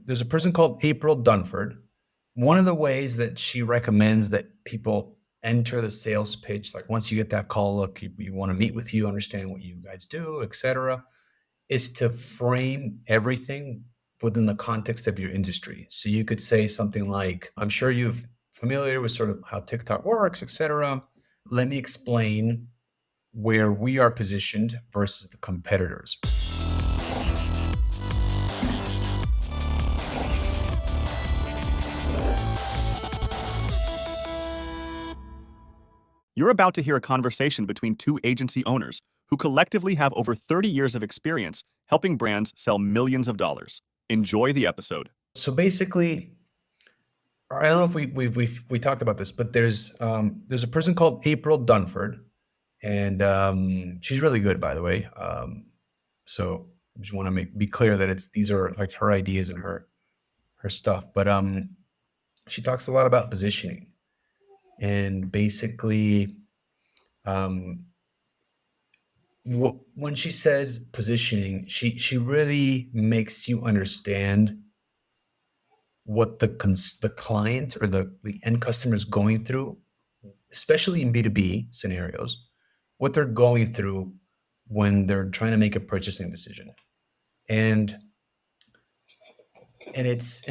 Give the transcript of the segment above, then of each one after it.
there's a person called April Dunford. One of the ways that she recommends that people enter the sales pitch, like once you get that call, look, you want to meet with you, understand what you guys do, etc., is to frame everything within the context of your industry. So you could say something like, I'm sure you're familiar with sort of how TikTok works, etc. Let me explain where we are positioned versus the competitors. You're about to hear a conversation between two agency owners who collectively have over 30 years of experience helping brands sell millions of dollars. Enjoy the episode. So basically, I don't know if we talked about this, but there's a person called April Dunford, and she's really good, by the way. So I just want to be clear that these are like her ideas and her stuff. But she talks a lot about positioning, and basically, when she says positioning, she really makes you understand what the client or the end customer is going through, especially in B2B scenarios, what they're going through when they're trying to make a purchasing decision. And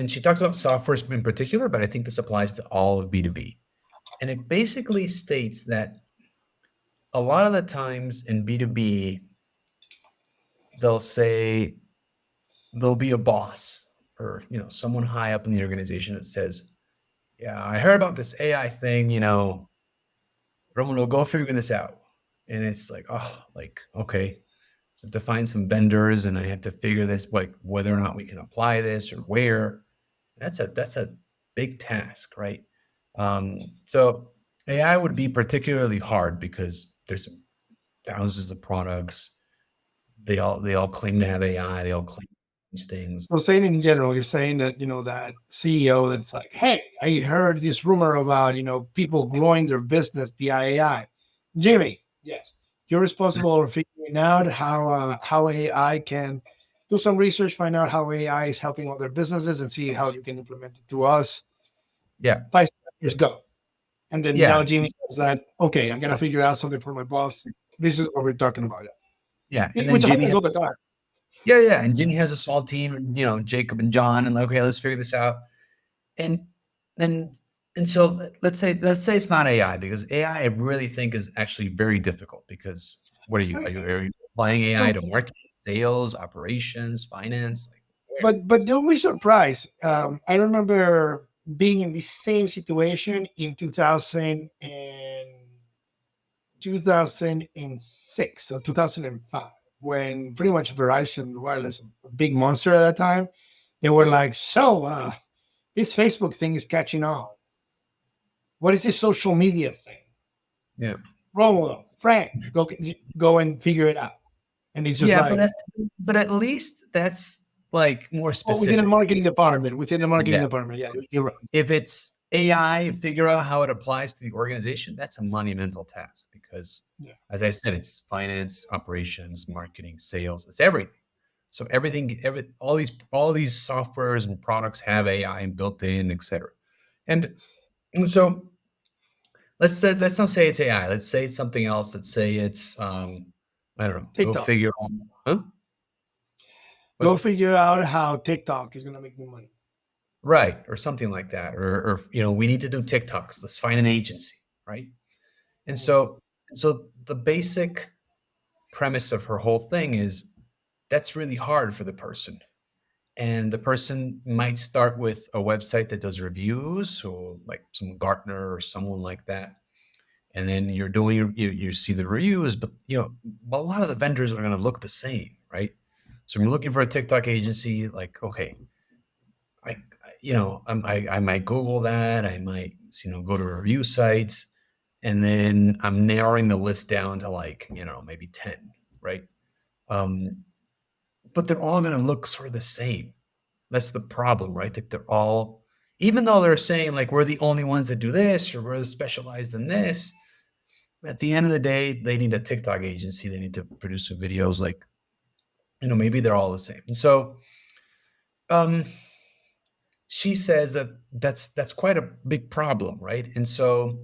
she talks about software in particular, but I think this applies to all of B2B. And it basically states that a lot of the times in B2B, there'll be a boss or someone high up in the organization that says, yeah, I heard about this AI thing, Romulo, go figuring this out. And it's like, oh, like, okay. So I have to find some vendors and I have to figure this, like whether or not we can apply this or where. That's a big task, right? So AI would be particularly hard because there's thousands of products. They all claim to have AI. They all claim these things. So saying in general, you're saying that, that CEO that's like, hey, I heard this rumor about, people growing their business via AI. Jimmy, yes, you're responsible for figuring out how AI can do some research, find out how AI is helping other businesses and see how you can implement it to us. Yeah. 5 years go. And then now Jimmy says that, okay, I'm going to figure out something for my boss. This is what we're talking about. Yeah. And then Jimmy happens all the time. Yeah. And Jimmy has a small team, Jacob and John, and okay, let's figure this out. And so let's say it's not AI, because AI I really think is actually very difficult, because what are you applying AI to marketing, sales, operations, finance? But don't be surprised. I remember being in the same situation in 2006 or 2005, when pretty much Verizon Wireless, a big monster at that time, they were like, so this Facebook thing is catching on. What is this social media thing? Yeah. Romulo, Frank, go and figure it out. And it's just but at least that's like more specific. Within the marketing department. Yeah, you're right. If it's AI, figure out how it applies to the organization. That's a monumental task, because as I said, it's finance, operations, marketing, sales, it's everything. So all these softwares and products have AI built in, etc. And so let's not say it's AI. Let's say it's something else. Let's say it's I don't know. TikTok. Go figure out. Go figure out how TikTok is going to make me money. Right, or something like that, or we need to do TikToks. Let's find an agency, right? And so the basic premise of her whole thing is that's really hard for the person, and the person might start with a website that does reviews, so like some Gartner or someone like that, and then you're doing you see the reviews, but a lot of the vendors are going to look the same, right? So when you're looking for a TikTok agency, like, okay, I might Google that. I might, go to review sites, and then I'm narrowing the list down to like, maybe 10, right? But they're all going to look sort of the same. That's the problem, right? That they're all, even though they're saying like, we're the only ones that do this, or we're specialized in this, at the end of the day, they need a TikTok agency. They need to produce some videos, like, maybe they're all the same. And so, she says that that's quite a big problem, right? And so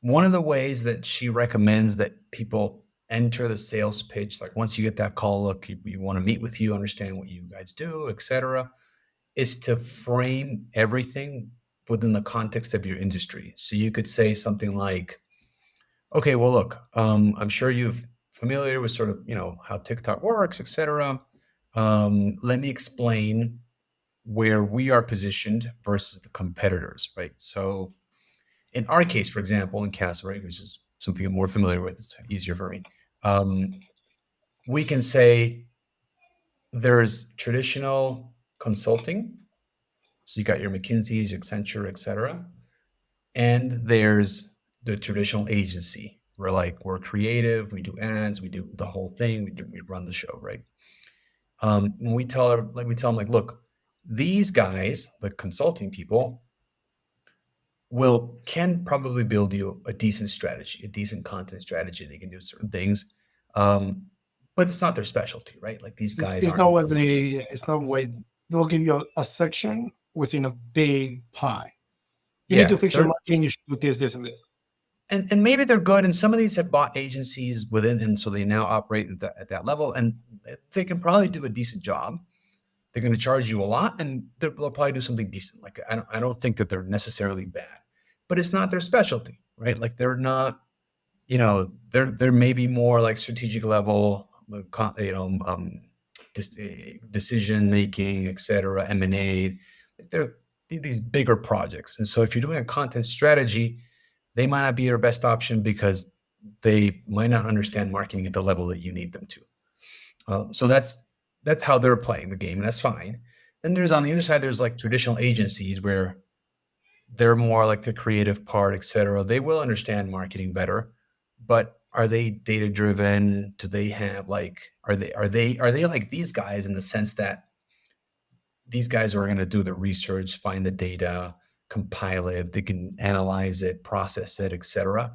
one of the ways that she recommends that people enter the sales pitch, like once you get that call, look, you want to meet with you, understand what you guys do, etc., is to frame everything within the context of your industry. So you could say something like, okay, well, look, I'm sure you're familiar with sort of, how TikTok works, etc. Let me explain where we are positioned versus the competitors, right? So in our case, for example, in Castleberry, which is something I'm more familiar with, it's easier for me. We can say there's traditional consulting. So you got your McKinsey's, Accenture, etc. And there's the traditional agency. We're creative, we do ads, we do the whole thing, we run the show, right? When we tell them, like, look, these guys, the consulting people, can probably build you a decent strategy, a decent content strategy. They can do certain things, but it's not their specialty, right? Like these guys It's aren't. not what it's not what they'll give you a section within a big pie. You need to fix your marketing. You should do this, and this. And maybe they're good, and some of these have bought agencies within, and so they now operate at that level, and they can probably do a decent job. They're going to charge you a lot, and they'll probably do something decent. Like I don't think that they're necessarily bad, but it's not their specialty, right? Like they're not, they're maybe more like strategic level, decision making, etc., M&A. They're these bigger projects, and so if you're doing a content strategy, they might not be your best option because they might not understand marketing at the level that you need them to. So that's how they're playing the game, and that's fine. Then there's on the other side, there's like traditional agencies where they're more like the creative part, etc. They will understand marketing better, but are they data driven? Do they have are they like these guys in the sense that these guys are going to do the research, find the data, compile it, they can analyze it, process it, etc.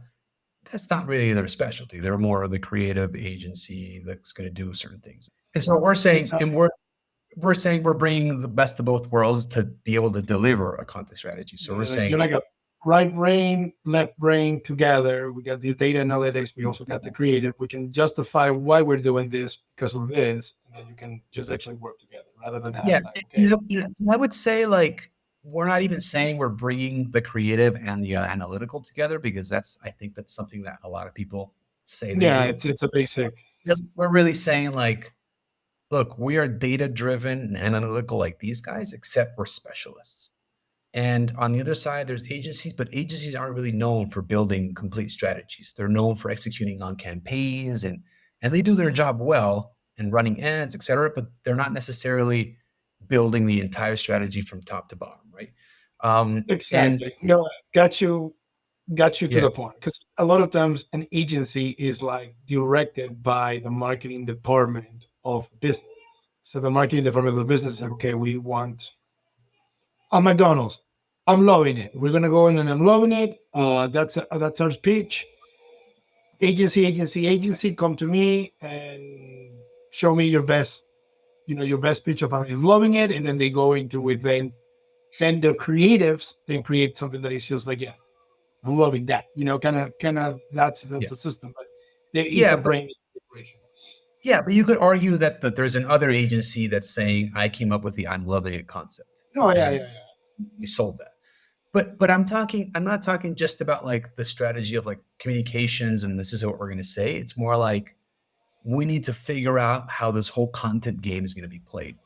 That's not really their specialty. They're more of the creative agency that's going to do certain things. And so we're saying, we're saying we're bringing the best of both worlds to be able to deliver a content strategy. So we're saying you're like a right brain, left brain together. We got the data analytics. We also got the creative. We can justify why we're doing this because of this, and then you can just actually work together rather than have I would say we're not even saying we're bringing the creative and the analytical together, because I think that's something that a lot of people say. It's a basic. We're really saying look, we are data driven and analytical like these guys, except we're specialists. And on the other side, there's agencies, but agencies aren't really known for building complete strategies. They're known for executing on campaigns, and they do their job well and running ads, etc. But they're not necessarily building the entire strategy from top to bottom, right? Exactly. Got you to the point, because a lot of times an agency is directed by the marketing department of business. So the marketing department of the business is okay, we want a McDonald's. I'm loving it. We're gonna go in and I'm loving it. That's our speech. Agency, come to me and show me your best, your best pitch of I'm loving it, and then they go into it. Then the creatives then create something that is just like, yeah, I'm loving that. Kind of that's the system. But there is a brain integration. Yeah, but you could argue that there's another agency that's saying, I came up with the I'm loving it concept. Oh, yeah. You sold that. But I'm not talking just about the strategy of communications and this is what we're going to say. It's more like we need to figure out how this whole content game is going to be played.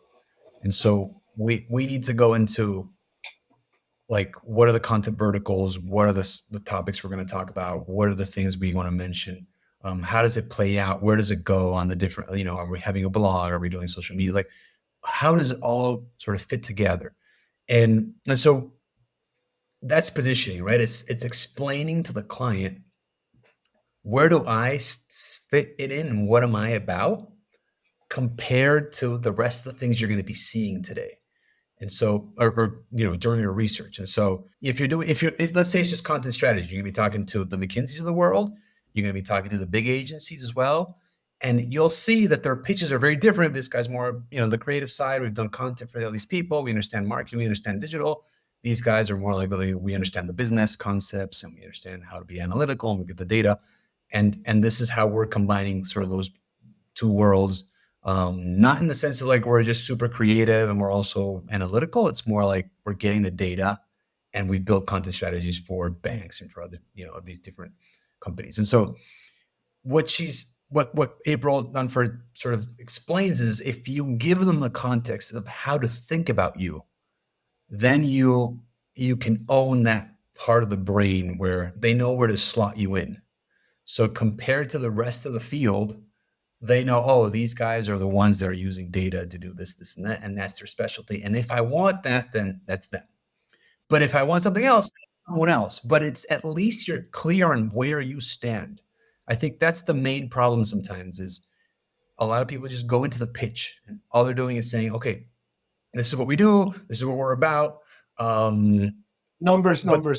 And so we need to go into what are the content verticals? What are the topics we're going to talk about? What are the things we want to mention? How does it play out? Where does it go on the different, are we having a blog? Are we doing social media? How does it all sort of fit together? And so that's positioning, right? It's explaining to the client, where do I fit it in and what am I about compared to the rest of the things you're going to be seeing today. And so, or during your research. And so if let's say it's just content strategy, you're going to be talking to the McKinseys of the world. You're going to be talking to the big agencies as well. And you'll see that their pitches are very different. This guy's more, the creative side. We've done content for all these people. We understand marketing. We understand digital. These guys are more likely, we understand the business concepts and we understand how to be analytical and we get the data. And this is how we're combining sort of those two worlds. Not in the sense of like we're just super creative and we're also analytical. It's more like we're getting the data and we build content strategies for banks and for other, these different companies. And so what April Dunford sort of explains is if you give them the context of how to think about you, then you can own that part of the brain where they know where to slot you in. So compared to the rest of the field, they know, oh, these guys are the ones that are using data to do this, and that, and that's their specialty. And if I want that, then that's them. But if I want something else, someone else. But it's at least you're clear on where you stand. I think that's the main problem sometimes is a lot of people just go into the pitch and all they're doing is saying, okay, this is what we do. This is what we're about. Numbers, but never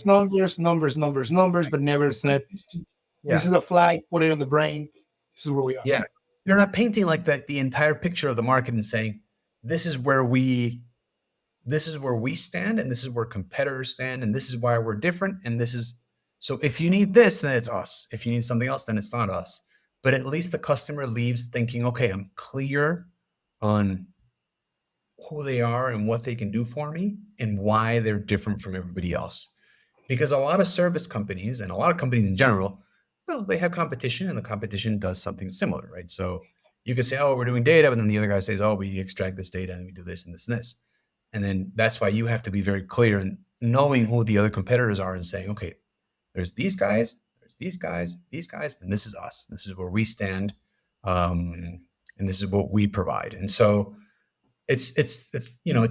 said, this is a flag, put it on the brain. This is where we are. Yeah. You're not painting like that the entire picture of the market and saying, this is where we stand and this is where competitors stand and this is why we're different. And this is, so if you need this, then it's us. If you need something else, then it's not us. But at least the customer leaves thinking, okay, I'm clear on who they are and what they can do for me and why they're different from everybody else. Because a lot of service companies and a lot of companies in general, well, they have competition and the competition does something similar, right? So you could say, oh, we're doing data, but then the other guy says, oh, we extract this data and we do this and this and this. And then that's why you have to be very clear in knowing who the other competitors are and saying, okay, there's these guys, and this is us. This is where we stand, and this is what we provide. And so it's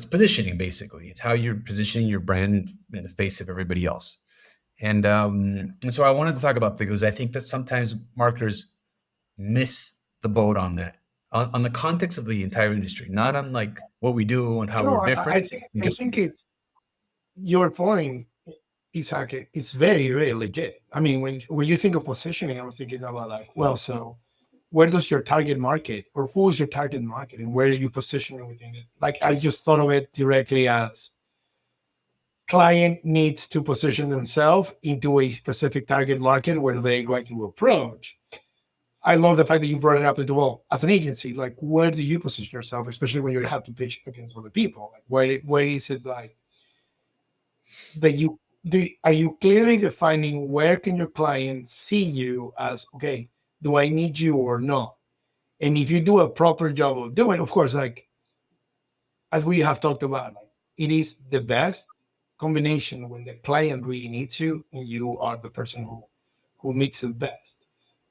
positioning basically. It's how you're positioning your brand in the face of everybody else. And so I wanted to talk about that because I think that sometimes marketers miss the boat on that, on the context of the entire industry, not on like what we do and how we're different. I think it's your point, Isaac. It's very, very legit. I mean, when you think of positioning, I'm thinking about like, well, so where does your target market or who is your target market and where are you positioning within it? Like I just thought of it directly as client needs to position themselves into a specific target market where they're going to approach. I love the fact that you brought it up into, well, as an agency, like where do you position yourself, especially when you have to pitch against other people? Like where is it like that you do? Are you clearly defining where can your client see you as, okay, do I need you or not? And if you do a proper job of doing, of course, like as we have talked about, like it is the best combination when the client really needs you and you are the person who makes it best.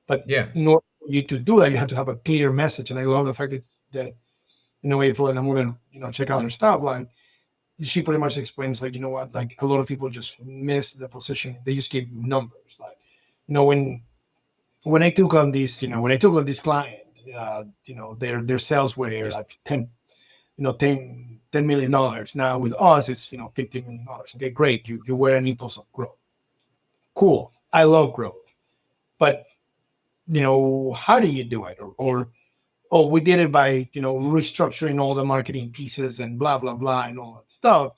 But in order for you to do that, you have to have a clear message. And I love the fact that in a way, and I'm going to check out her stuff. Like she pretty much explains, like, you know what, like a lot of people just miss the position. They just give numbers. Like, when I took on this, client, their sales were like $10 million. Now with us, it's $15 million. Okay, great. You were an impulse of growth. Cool. I love growth. But how do you do it? Or we did it by restructuring all the marketing pieces and blah blah blah and all that stuff.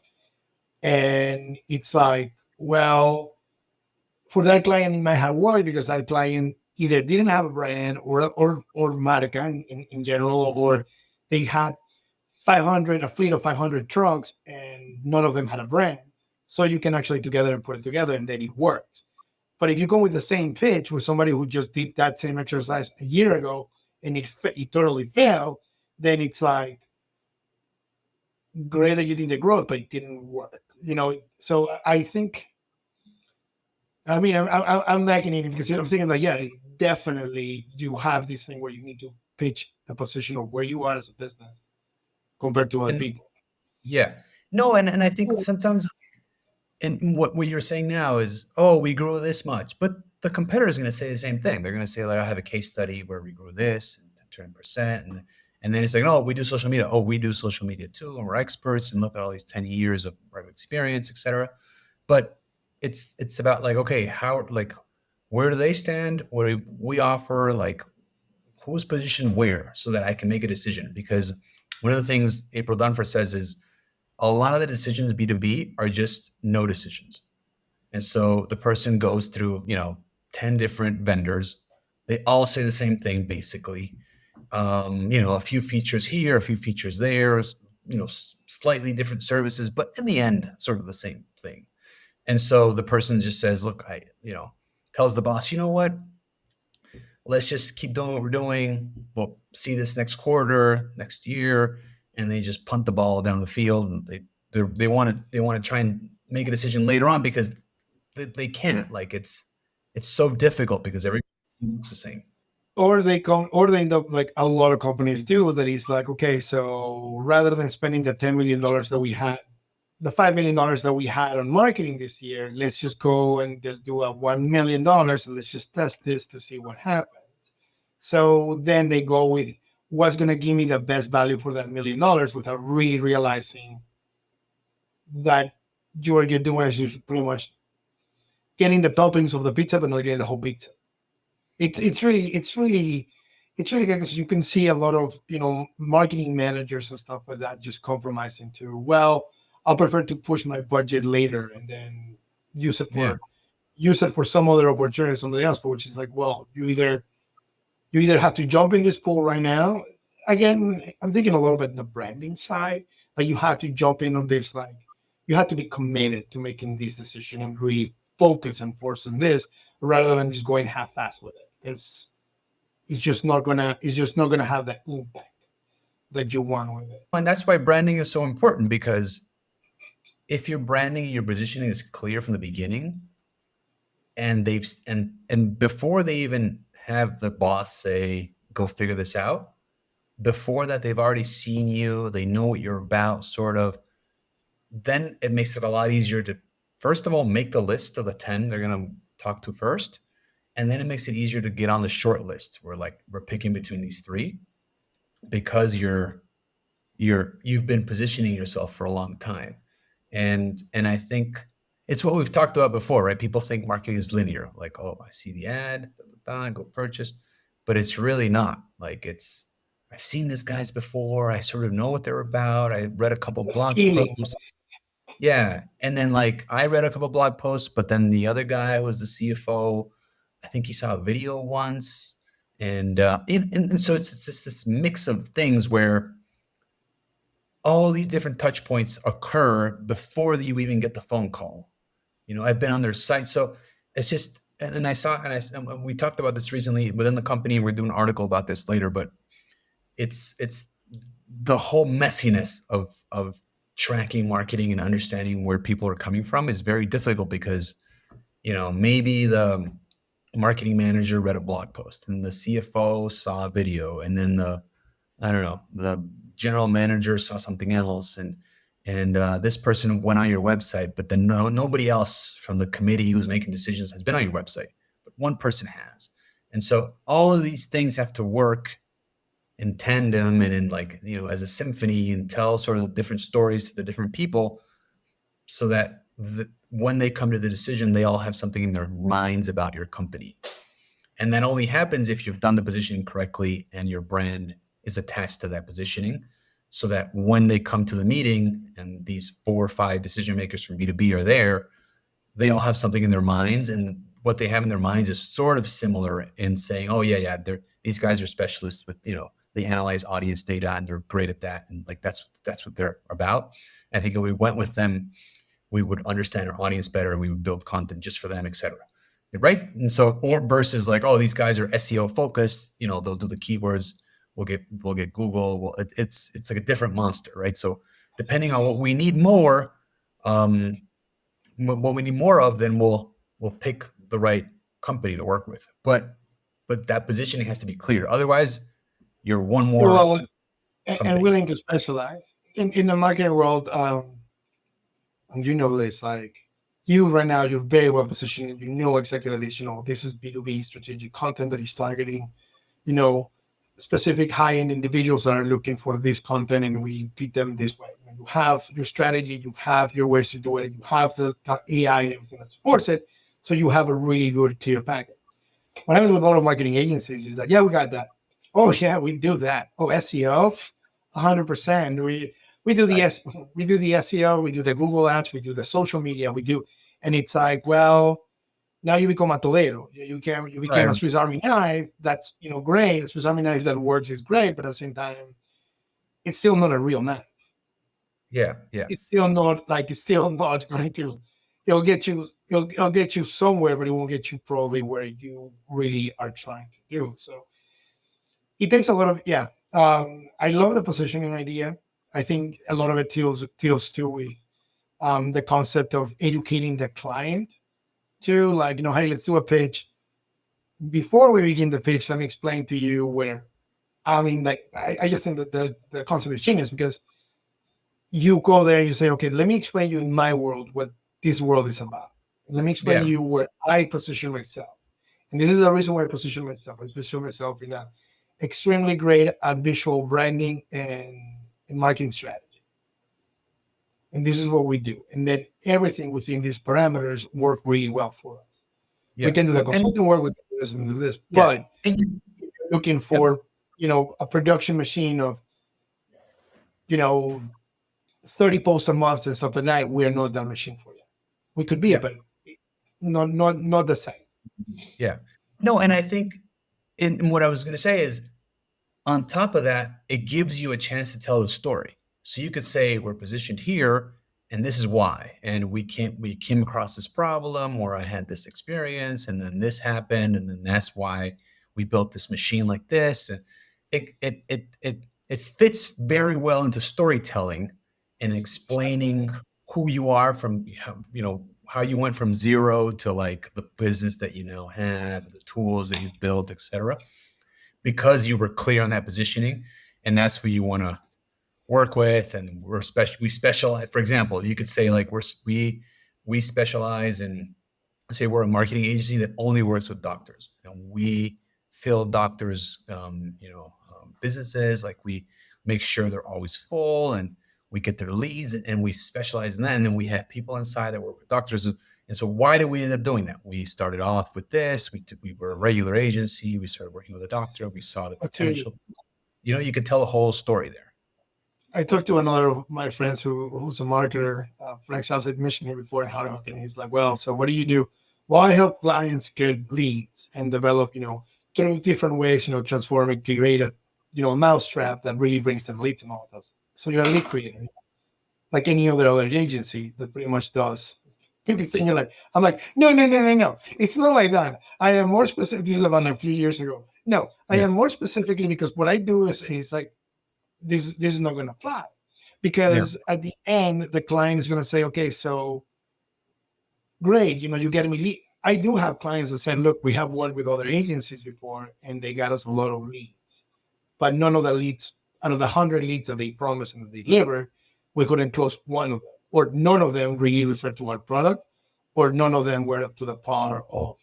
And it's like, well, for that client, it might have worked because that client either didn't have a brand or marca in general, or they had a fleet of 500 trucks and none of them had a brand. So you can actually together and put it together and then it works. But if you go with the same pitch with somebody who just did that same exercise a year ago and it totally failed, then it's like, great that you did the growth, but it didn't work. So I think, I mean, I'm liking it because I'm thinking like, yeah, definitely you have this thing where you need to pitch the position of where you are as a business compared to other people. Yeah. No, and I think sometimes, and what you're saying now is, oh, we grew this much, but the competitor is going to say the same thing. They're going to say, like, I have a case study where we grew this and 10%, and then it's like, oh, we do social media. Oh, we do social media too, and we're experts, and look at all these 10 years of experience, etc. But it's about like, okay, where do they stand? What do we offer? Like, who's positioned where so that I can make a decision. Because one of the things April Dunford says is a lot of the decisions B2B are just no decisions. And so the person goes through, 10 different vendors. They all say the same thing, basically. A few features here, a few features there, slightly different services, but in the end, sort of the same thing. And so the person just says, look, tells the boss, you know what? Let's just keep doing what we're doing. We'll see this next quarter, next year. And they just punt the ball down the field. And they want to try and make a decision later on because they can't. Like it's so difficult because everything looks the same. Or they end up like a lot of companies do, that is like, okay, so rather than spending the $10 million that we had, the $5 million that we had on marketing this year, let's just go and just do a $1 million and let's just test this to see what happens. So then they go with what's going to give me the best value for that $1 million without really realizing that you're doing is just pretty much getting the toppings of the pizza, but not getting the whole pizza. It's really good because you can see a lot of, marketing managers and stuff like that just compromising to, well, I'll prefer to push my budget later and then use it for some other opportunity, something else, but which is like, well, you either have to jump in this pool right now. Again, I'm thinking a little bit on the branding side, but you have to jump in on this, like you have to be committed to making this decision and really focus and force on this rather than just going half-assed with it. It's just not gonna have that impact that you want with it. And that's why branding is so important, because if your branding, your positioning is clear from the beginning, and and before they even have the boss say, go figure this out, before that they've already seen you, they know what you're about, sort of, then it makes it a lot easier to, first of all, make the list of the 10 they're going to talk to first. And then it makes it easier to get on the short list where we're picking between these three, because you've been positioning yourself for a long time. And I think it's what we've talked about before, right? People think marketing is linear, like, oh, I see the ad, go purchase, but it's really not. Like I've seen these guys before. I sort of know what they're about. I read a couple blog posts. Yeah. And then I read a couple blog posts, but then the other guy was the CFO. I think he saw a video once. And so it's just this mix of things where all these different touch points occur before you even get the phone call. I've been on their site. So it's just, and we talked about this recently within the company. We're doing an article about this later, but it's the whole messiness of tracking marketing and understanding where people are coming from is very difficult because, maybe the marketing manager read a blog post and the CFO saw a video, and then the general manager saw something else, and this person went on your website, but then nobody else from the committee who's making decisions has been on your website, but one person has. And so all of these things have to work in tandem and in as a symphony, and tell sort of different stories to the different people, so that when they come to the decision, they all have something in their minds about your company. And that only happens if you've done the positioning correctly and your brand is attached to that positioning, so that when they come to the meeting and these 4 or 5 decision makers from B2B are there, they all have something in their minds, and what they have in their minds is sort of similar in saying, oh yeah, these guys are specialists with, they analyze audience data and they're great at that. And that's what they're about. I think if we went with them, we would understand our audience better, and we would build content just for them, etc. Right? And so, or versus these guys are SEO focused, they'll do the keywords. We'll get Google. Well, it's like a different monster, right? So depending on what we need more, what we need more of, then we'll pick the right company to work with. But that positioning has to be clear. Otherwise, you're one more and willing to specialize in the marketing world. And this, you right now, you're very well positioned. You know exactly that this is B2B strategic content that is targeting, specific high-end individuals that are looking for this content, and we feed them this way. You have your strategy, you have your ways to do it, you have the AI and everything that supports it, so you have a really good tier package. What happens with a lot of marketing agencies is that, yeah, we got that. Oh yeah, we do that. Oh, SEO, 100%. We do the we do the SEO, we do the Google ads, we do the social media, we do, and it's like, well, now you become a Toledo. You became Right. a Swiss Army knife. That's great. A Swiss Army knife that works is great, but at the same time, it's still not a real knife. Yeah. Yeah. It's still not going to. It'll get you somewhere, but it won't get you probably where you really are trying to do. So it takes a lot of I love the positioning idea. I think a lot of it deals too with the concept of educating the client too. Like, hey, let's do a pitch. Before we begin the pitch, let me explain to you where. I mean, like, I just think that the concept is genius because you go there and you say, okay, let me explain you in my world what this world is about. Let me explain Yeah. you where I position myself. And this is the reason why I position myself. I position myself in a extremely great at visual branding and marketing strategy. And this is what we do. And then everything within these parameters work really well for us. Yeah. We can do the And consulting work, we can do this and do this. yeah. But And if you're looking for, a production machine of, 30 posts a month and stuff like that, we're not that machine for you. We could be, Yeah. but not the same. Yeah. No, and I think and what I was going to say is on top of that, it gives you a chance to tell the story. So you could say we're positioned here and this is why. And we came across this problem or I had this experience and then this happened and then that's why we built this machine like this. And it fits very well into storytelling and explaining who you are from how you went from zero to like the business that you now have, the tools that you've built, etc. Because you were clear on that positioning, and that's who you want to work with. And we specialize. For example, you could say like we specialize in, say we're a marketing agency that only works with doctors, and we fill doctors, businesses. Like we make sure they're always full, and we get their leads, and we specialize in that. And then we have people inside that work with doctors. And so why did we end up doing that? We started off with this. We were a regular agency. We started working with a doctor. We saw the potential. You could tell a whole story there. I talked to another of my friends who's a marketer, Frank outside Michigan before in Hot and he's like, well, so what do you do? Well, I help clients get leads and develop, through different ways, transform and create a, mousetrap that really brings them leads and all of those. So you're a lead creator, like any other agency that pretty much does. People saying like, I'm like, no. It's not like that. I am more specific. This is about a few years ago. No, I am more specifically because what I do is like, this is not going to fly because at the end, the client is going to say, okay, so great. You get me lead. I do have clients that said, look, we have worked with other agencies before and they got us a lot of leads, but none of the leads, out of the 100 leads that they promised and they delivered, we couldn't close one of them, or none of them really referred to our product, or none of them were up to the par of,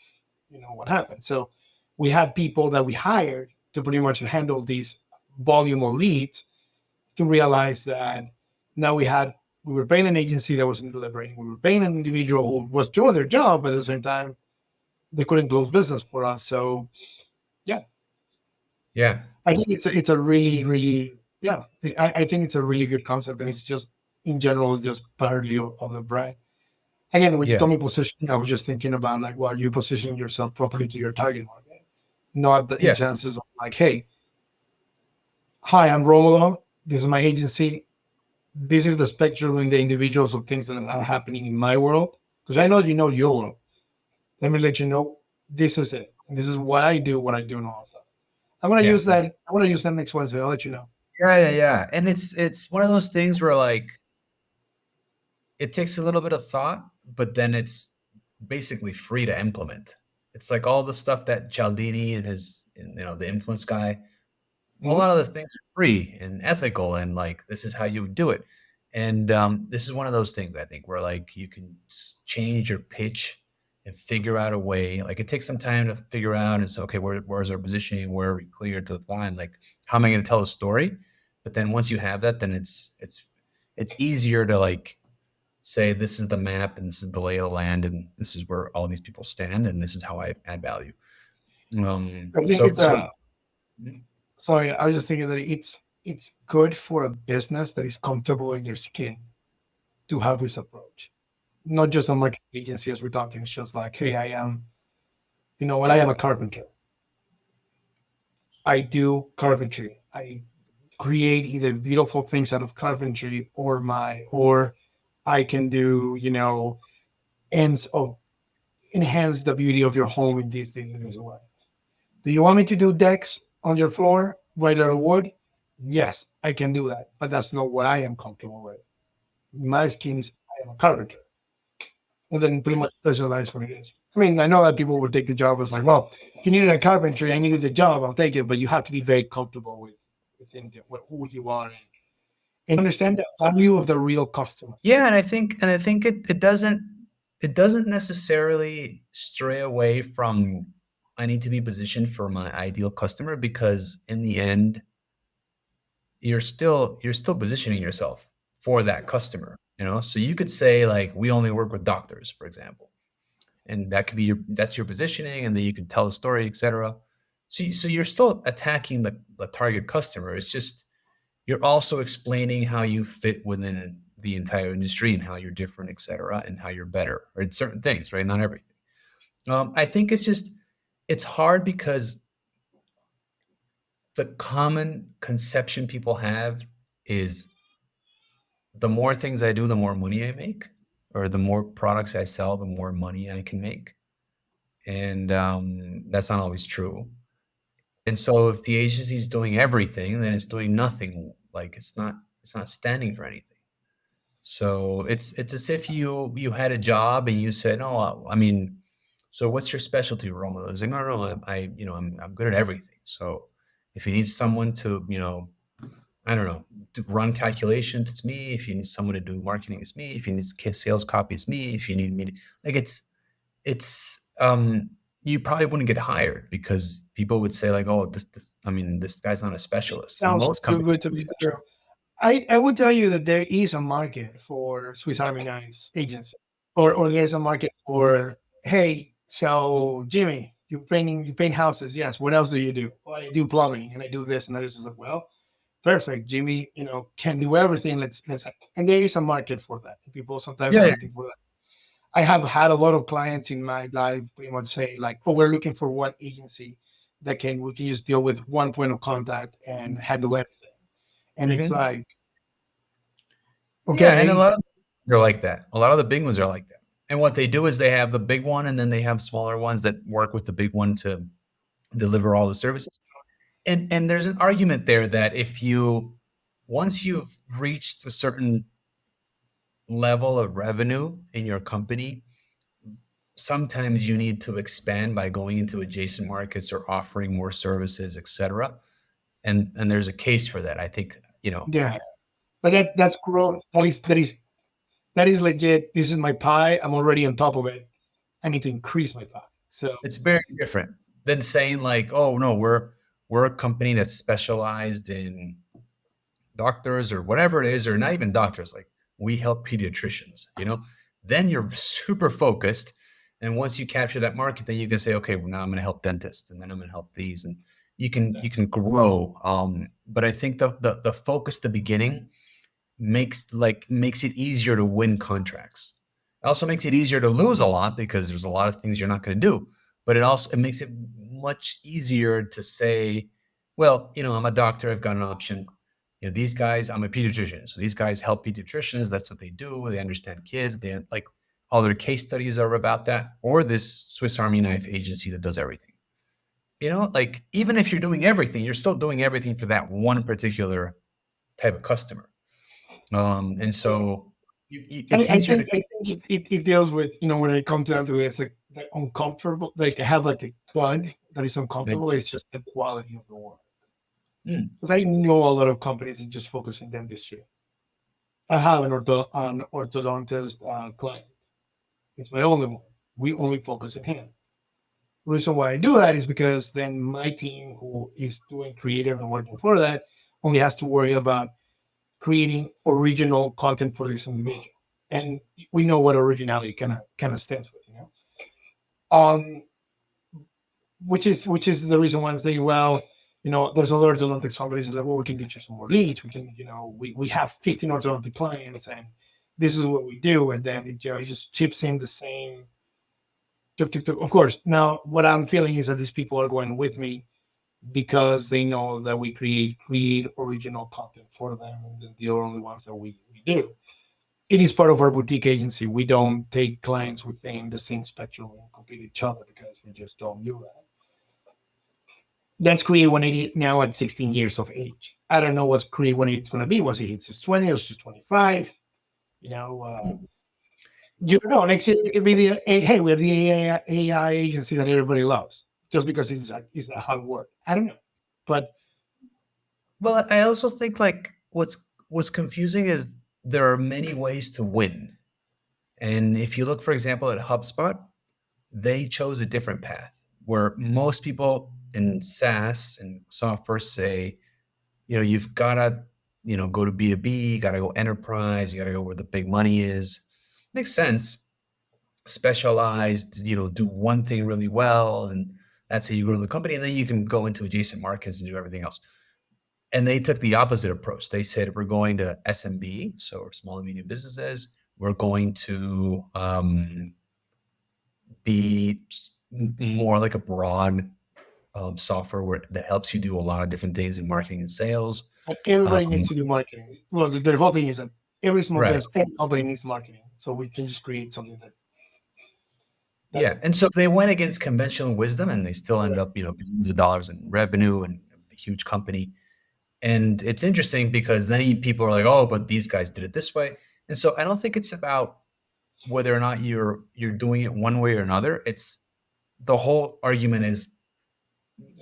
what happened. So we had people that we hired to pretty much handle these volume of leads to realize that now we were paying an agency that wasn't delivering. We were paying an individual who was doing their job, but at the same time, they couldn't close business for us. So, yeah, I think it's a really, really, I think it's a really good concept, and it's just in general just partly of the brand. Again, when you told me positioning, I was just thinking about like, well, you positioning yourself properly to your target market, not the chances of like, hey, hi, I'm Romulo. This is my agency. This is the spectrum and the individuals of things that are happening in my world. Because I know you know your world. Let me let you know this is it. And this is what I do, and all of that. I want to use that. I want to use that next Wednesday. I'll let you know. Yeah. And it's one of those things where like it takes a little bit of thought, but then it's basically free to implement. It's like all the stuff that Cialdini and the influence guy, a lot of those things are free and ethical, and like this is how you would do it. And this is one of those things I think where like you can change your pitch and figure out a way. Like it takes some time to figure out and say, okay, where's our positioning? Where are we clear to the line? Like how am I going to tell a story? But then once you have that, then it's easier to like say this is the map and this is the lay of the land and this is where all these people stand and this is how I add value. sorry, I was just thinking that it's good for a business that is comfortable in their skin to have this approach. Not just a marketing agency as we're talking. It's just like, hey, I am, when I am a carpenter, I do carpentry. I create either beautiful things out of carpentry or I can do, ends of enhance the beauty of your home in these things as well. Do you want me to do decks on your floor, white or wood? Yes, I can do that, but that's not what I am comfortable with. My skin is I am a carpenter, and then pretty much specialize what it is. I mean, I know that people would take the job as like, well, if you needed a carpentry, I needed the job, I'll take it, but you have to be very comfortable within who you are and understand the value of the real customer. Yeah, and I think it doesn't necessarily stray away from I need to be positioned for my ideal customer, because in the end you're still positioning yourself for that customer, so you could say like we only work with doctors, for example, and that could be that's your positioning, and then you can tell a story, etc. So you're still attacking the target customer. It's just you're also explaining how you fit within the entire industry and how you're different, etc., and how you're better or in certain things, right? Not everything. I think it's hard because the common conception people have is the more things I do, the more money I make, or the more products I sell, the more money I can make. And that's not always true. And so if the agency is doing everything, then it's doing nothing. Like it's not standing for anything. So it's as if you had a job and you said, "Oh, I mean, so what's your specialty, Romulo?" It's like, "No, no, no, I'm good at everything." So if you need someone to, I don't know, to run calculations, it's me. If you need someone to do marketing, it's me. If you need sales copy, it's me. If you need me, like it's you probably wouldn't get hired because people would say like, "Oh, I mean, this guy's not a specialist." And Sounds most too companies good to are be special. true. I would tell you that there is a market for Swiss Army knives agency, or there's a market for, hey, so Jimmy, you paint houses, yes. What else do you do? Well, I do plumbing and I do this and I just like, well, perfect. Jimmy, can do everything. Let's and there is a market for that. People sometimes Yeah, are yeah. looking for that. I have had a lot of clients in my life pretty much say like, oh, we're looking for one agency that we can just deal with one point of contact and handle everything. And it's Mhm. like, Yeah, and a okay, lot of they're like that. A lot of the big ones are like that. And what they do is they have the big one, and then they have smaller ones that work with the big one to deliver all the services. And there's an argument there that if you once you've reached a certain level of revenue in your company, sometimes you need to expand by going into adjacent markets or offering more services, etc. And there's a case for that. I think, yeah, but that's growth. That is legit. This is my pie. I'm already on top of it. I need to increase my pie. So it's very different than saying like, "Oh no, we're a company that's specialized in doctors or whatever it is, or not even doctors. Like we help pediatricians." Then you're super focused, and once you capture that market, then you can say, "Okay, well, now I'm going to help dentists, and then I'm going to help these," and you can grow. But I think the focus at the beginning makes it easier to win contracts. It also makes it easier to lose a lot because there's a lot of things you're not going to do. But it makes it much easier to say, well, I'm a doctor. I've got an option. These guys, I'm a pediatrician. So these guys help pediatricians. That's what they do. They understand kids. They like all their case studies are about that. Or this Swiss Army knife agency that does everything. Like even if you're doing everything, you're still doing everything for that one particular type of customer. And so it's I easier to think it deals with, when it comes down to it, it's like the uncomfortable. Like to have like a bug that is uncomfortable. It's just the quality of the work. Mm, Because I know a lot of companies that just focus in dentistry. I have an orthodontist client. It's my only one. We only focus on him. The reason why I do that is because then my team, who is doing creative and working for that, only has to worry about creating original content for this individual. And we know what originality kind of stands with. Um, which is the reason why I'm saying, well, There's other orthodontic companies that, well, we can get you some more leads. We can, we have 15 orthodontic clients and this is what we do. And then it just chips in the same. Of course, now what I'm feeling is that these people are going with me because they know that we create original content for them and they're the only ones that we do. It is part of our boutique agency. We don't take clients within the same spectrum and compete each other because we just don't do that. That's Create 180 now at 16 years of age. I don't know what Create 180 is going to be. Was it hits 20 or just 25? You don't know. Next year it could be hey, we're the AI agency that everybody loves just because it's that hard work. I don't know, but Well, I also think like what's confusing is there are many ways to win. And if you look, for example, at HubSpot, they chose a different path where most people in SaaS and software say, you've got to, go to B2B, got to go enterprise, you got to go where the big money is. Makes sense. Specialized, do one thing really well. And that's how you grow the company. And then you can go into adjacent markets and do everything else. And they took the opposite approach. They said, we're going to SMB, so small and medium businesses. We're going to be more like a broad software that helps you do a lot of different things in marketing and sales. Everybody needs to do marketing. Well, the whole thing is that every small Right. business, every company needs marketing. So we can just create something that. Yeah. And so they went against conventional wisdom and they still end up, billions of dollars in revenue and a huge company. And it's interesting because then people are like, oh, but these guys did it this way. And so I don't think it's about whether or not you're doing it one way or another. It's the whole argument is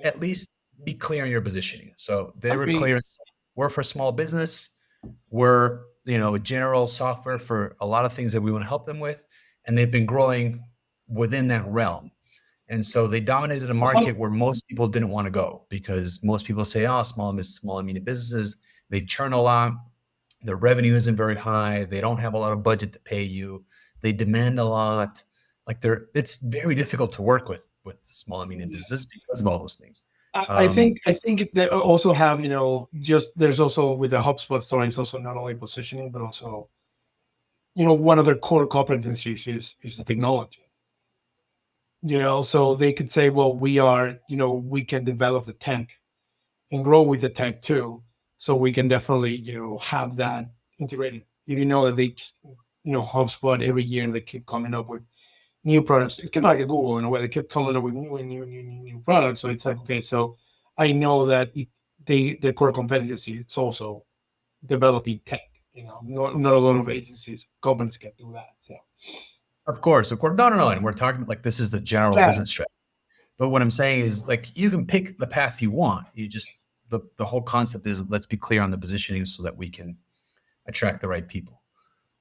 at least be clear on your positioning. So they were clear. We're for small business. We're, general software for a lot of things that we want to help them with. And they've been growing within that realm. And so they dominated a market where most people didn't want to go because most people say, oh, small and medium businesses, they churn a lot. Their revenue isn't very high. They don't have a lot of budget to pay you. They demand a lot. Like it's very difficult to work with small and medium businesses because of all those things. I think they also have, there's also with the HubSpot story, it's also not only positioning, but also, one of their core competencies is the technology. So they could say, well, we can develop the tech and grow with the tech too. So we can definitely, have that integrated. If you know that they, HubSpot every year they keep coming up with new products. It's kind of like a Google in a way. They keep coming up with new products. So it's like, okay, so I know that the core competency, it's also developing tech. Not a lot of agencies, companies can do that. So. Of course. No. And we're talking like this is the general business strategy. But what I'm saying is like you can pick the path you want. You just the whole concept is let's be clear on the positioning so that we can attract the right people.